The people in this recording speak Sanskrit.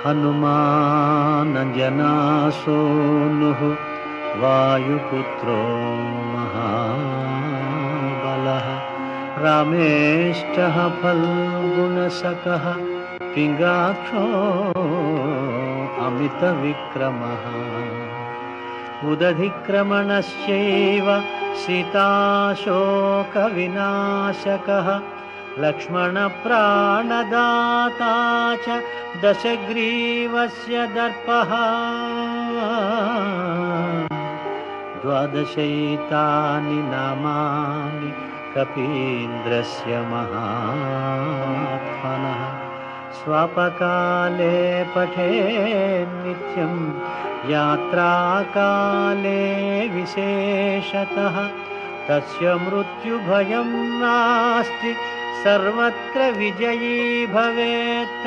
हनुमानञ्जनासूनुः वायुपुत्रो महाबलः रामेष्टः फल्गुणसखः पिङ्गाक्षो अमितविक्रमः उदधिक्रमणश्चैव सीताशोकविनाशकः लक्ष्मणप्राणदाता च दशग्रीवस्य दर्पः द्वादशैतानि नामानि कपीन्द्रस्य महात्मनः स्वापकाले पठेन् नित्यं यात्राकाले विशेषतः तस्य मृत्युभयं नास्ति सर्वत्र विजयी भवेत्।